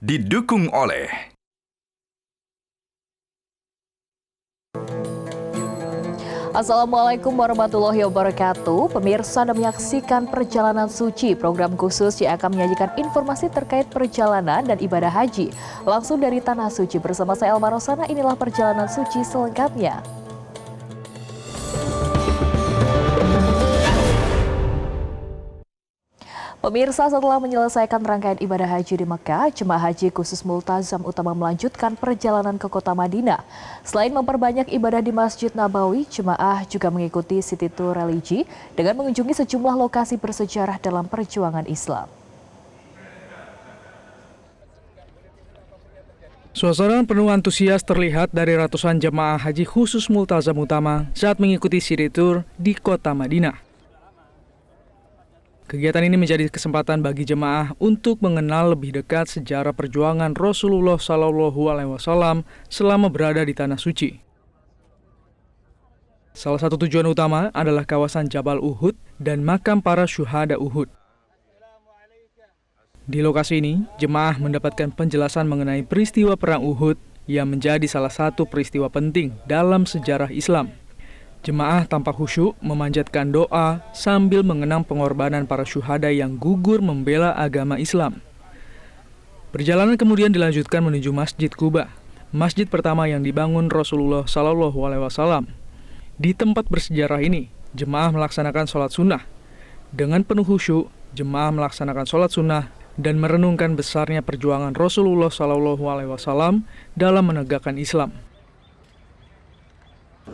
didukung oleh Assalamualaikum warahmatullahi wabarakatuh. Pemirsa Anda menyaksikan Perjalanan Suci, program khusus yang akan menyajikan informasi terkait perjalanan dan ibadah haji. Langsung dari Tanah Suci bersama saya Elma Rosana, inilah Perjalanan Suci selengkapnya. Pemirsa, setelah menyelesaikan rangkaian ibadah haji di Mekah, jemaah haji khusus Multazam Utama melanjutkan perjalanan ke kota Madinah. Selain memperbanyak ibadah di Masjid Nabawi, jemaah juga mengikuti city tour religi dengan mengunjungi sejumlah lokasi bersejarah dalam perjuangan Islam. Suasana penuh antusias terlihat dari ratusan jemaah haji khusus Multazam Utama saat mengikuti city tour di kota Madinah. Kegiatan ini menjadi kesempatan bagi jemaah untuk mengenal lebih dekat sejarah perjuangan Rasulullah SAW selama berada di Tanah Suci. Salah satu tujuan utama adalah kawasan Jabal Uhud dan makam para syuhada Uhud. Di lokasi ini, jemaah mendapatkan penjelasan mengenai peristiwa Perang Uhud yang menjadi salah satu peristiwa penting dalam sejarah Islam. Jemaah tampak khusyuk memanjatkan doa sambil mengenang pengorbanan para syuhada yang gugur membela agama Islam. Perjalanan kemudian dilanjutkan menuju Masjid Quba, masjid pertama yang dibangun Rasulullah SAW. Di tempat bersejarah ini, jemaah melaksanakan sholat sunnah. Dengan penuh khusyuk, jemaah melaksanakan sholat sunnah dan merenungkan besarnya perjuangan Rasulullah SAW dalam menegakkan Islam.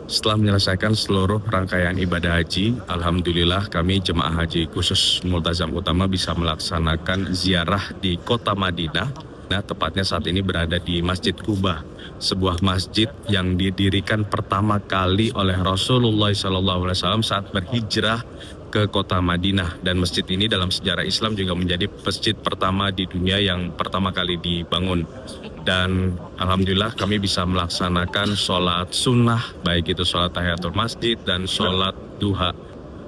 Setelah menyelesaikan seluruh rangkaian ibadah haji, alhamdulillah kami jemaah haji khusus Multazam Utama bisa melaksanakan ziarah di kota Madinah. Nah, tepatnya saat ini berada di Masjid Quba, sebuah masjid yang didirikan pertama kali oleh Rasulullah SAW saat berhijrah ke kota Madinah. Dan masjid ini dalam sejarah Islam juga menjadi masjid pertama di dunia yang pertama kali dibangun. Dan alhamdulillah kami bisa melaksanakan sholat sunnah, baik itu sholat tahiyatul masjid dan sholat duha.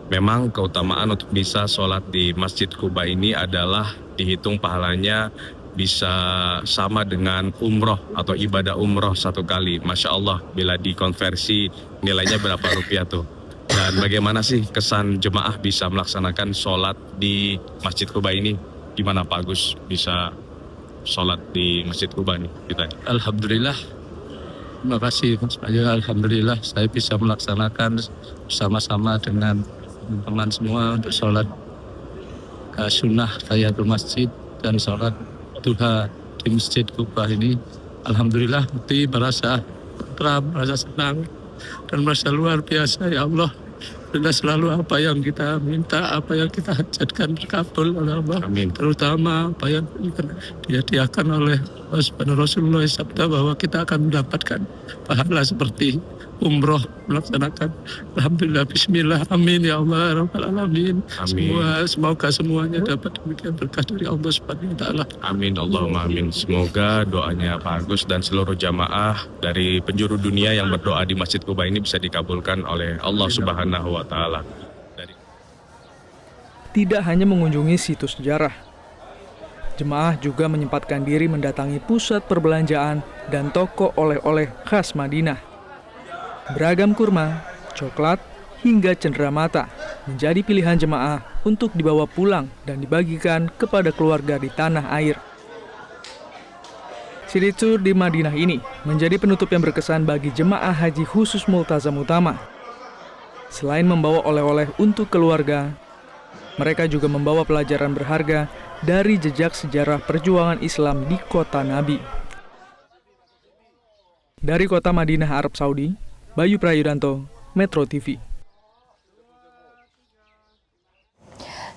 Memang keutamaan untuk bisa sholat di Masjid Quba ini adalah dihitung pahalanya bisa sama dengan umroh atau ibadah umroh satu kali. Masya Allah, bila dikonversi nilainya berapa rupiah tuh. Dan bagaimana sih kesan jemaah bisa melaksanakan sholat di Masjid Quba ini? Gimana Pak Agus bisa sholat di Masjid Quba nih kita? Alhamdulillah, terima kasih Mas Bayu. Alhamdulillah saya bisa melaksanakan bersama-sama dengan teman-teman semua untuk sholat sunnah tahiyatul masjid dan sholat duha di Masjid Quba ini. Alhamdulillah hati merasa tenteram, merasa senang dan merasa luar biasa. Ya Allah, dan selalu apa yang kita minta, apa yang kita hajatkan terkabul oleh Allah. Amin. Terutama apa yang dihadiahkan oleh Rasulullah sabda bahwa kita akan mendapatkan pahala seperti umroh melaksanakan. Alhamdulillah, bismillah, amin ya Allah rabbal alamin. Amin. Semoga semuanya dapat demikian berkah dari Allah Subhanahu wa taala. Amin, Allahumma amin. Semoga doanya Pak Agus dan seluruh jamaah dari penjuru dunia yang berdoa di Masjid Quba ini bisa dikabulkan oleh Allah Subhanahu wa taala. Tidak hanya mengunjungi situs sejarah, jemaah juga menyempatkan diri mendatangi pusat perbelanjaan dan toko oleh-oleh khas Madinah. Beragam kurma, coklat, hingga cenderamata menjadi pilihan jemaah untuk dibawa pulang dan dibagikan kepada keluarga di tanah air. City tour di Madinah ini menjadi penutup yang berkesan bagi jemaah haji khusus Multazam Utama. Selain membawa oleh-oleh untuk keluarga, mereka juga membawa pelajaran berharga dari jejak sejarah perjuangan Islam di kota Nabi. Dari kota Madinah, Arab Saudi, Bayu Prayudanto, Metro TV.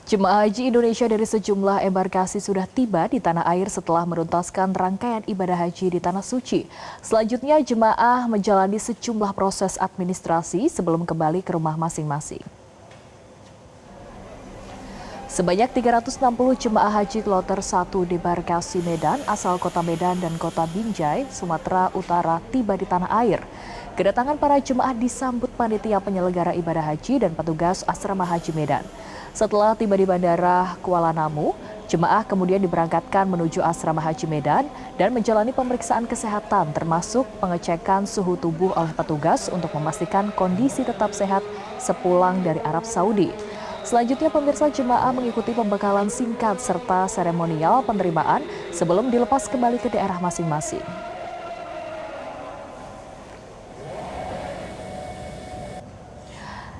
Jemaah haji Indonesia dari sejumlah embarkasi sudah tiba di tanah air setelah menuntaskan rangkaian ibadah haji di Tanah Suci. Selanjutnya, jemaah menjalani sejumlah proses administrasi sebelum kembali ke rumah masing-masing. Sebanyak 360 jemaah haji kloter 1 debarkasi Medan asal kota Medan dan kota Binjai, Sumatera Utara tiba di tanah air. Kedatangan para jemaah disambut panitia penyelenggara ibadah haji dan petugas asrama haji Medan. Setelah tiba di Bandara Kuala Namu, Jemaah kemudian diberangkatkan menuju asrama haji Medan dan menjalani pemeriksaan kesehatan termasuk pengecekan suhu tubuh oleh petugas untuk memastikan kondisi tetap sehat sepulang dari Arab Saudi. Selanjutnya pemirsa, jemaah mengikuti pembekalan singkat serta seremonial penerimaan sebelum dilepas kembali ke daerah masing-masing.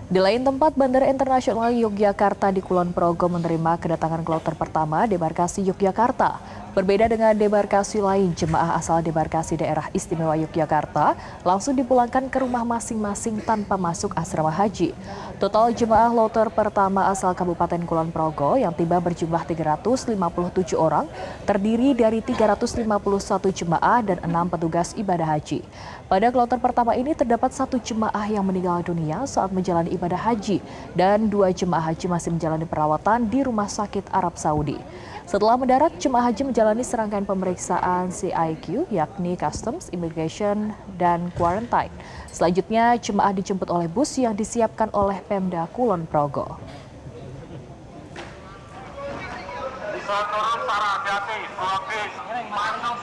Di lain tempat, Bandara Internasional Yogyakarta di Kulon Progo menerima kedatangan kloter pertama debarkasi Yogyakarta. Berbeda dengan debarkasi lain, jemaah asal debarkasi daerah istimewa Yogyakarta langsung dipulangkan ke rumah masing-masing tanpa masuk asrama haji. Total jemaah kloter pertama asal Kabupaten Kulon Progo yang tiba berjumlah 357 orang, terdiri dari 351 jemaah dan 6 petugas ibadah haji. Pada kloter pertama ini terdapat 1 jemaah yang meninggal dunia saat menjalani ibadah haji dan 2 jemaah haji masih menjalani perawatan di Rumah Sakit Arab Saudi. Setelah mendarat, jemaah haji menjalani serangkaian pemeriksaan CIQ, yakni Customs, Immigration, dan Quarantine. Selanjutnya, jemaah dijemput oleh bus yang disiapkan oleh Pemda Kulon Progo.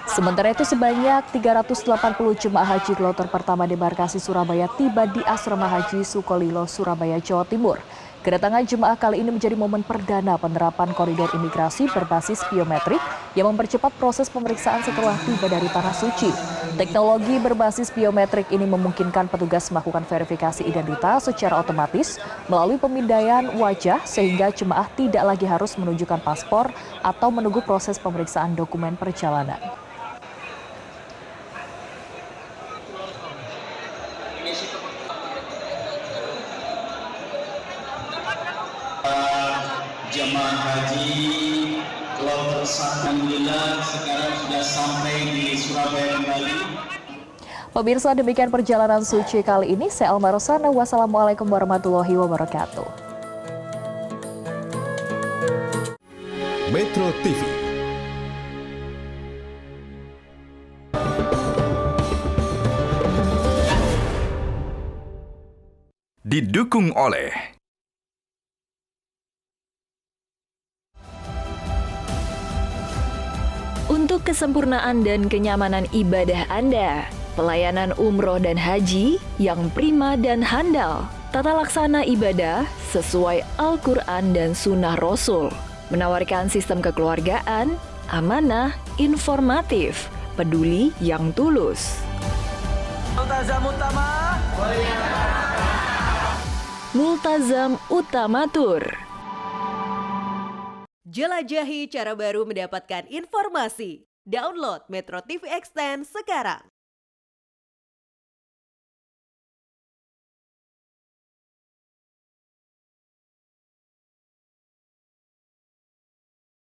Sementara itu sebanyak 380 jemaah haji kloter pertama debarkasi Surabaya tiba di asrama haji Sukolilo, Surabaya, Jawa Timur. Kedatangan jemaah kali ini menjadi momen perdana penerapan koridor imigrasi berbasis biometrik yang mempercepat proses pemeriksaan setelah tiba dari Tanah Suci. Teknologi berbasis biometrik ini memungkinkan petugas melakukan verifikasi identitas secara otomatis melalui pemindaian wajah sehingga jemaah tidak lagi harus menunjukkan paspor atau menunggu proses pemeriksaan dokumen perjalanan. Jemaah haji kloter 1 alhamdulillah sekarang sudah sampai di Surabaya kembali. Pemirsa, demikian perjalanan suci kali ini. Saya Alma Rosana. Wassalamualaikum warahmatullahi wabarakatuh. Metro TV. Didukung oleh Untuk kesempurnaan dan kenyamanan ibadah Anda, pelayanan umroh dan haji yang prima dan handal, tata laksana ibadah sesuai Al-Quran dan Sunnah Rasul, menawarkan sistem kekeluargaan, amanah, informatif, peduli yang tulus. Multazam Utamatur. Jelajahi cara baru mendapatkan informasi. Download Metro TV Extend sekarang.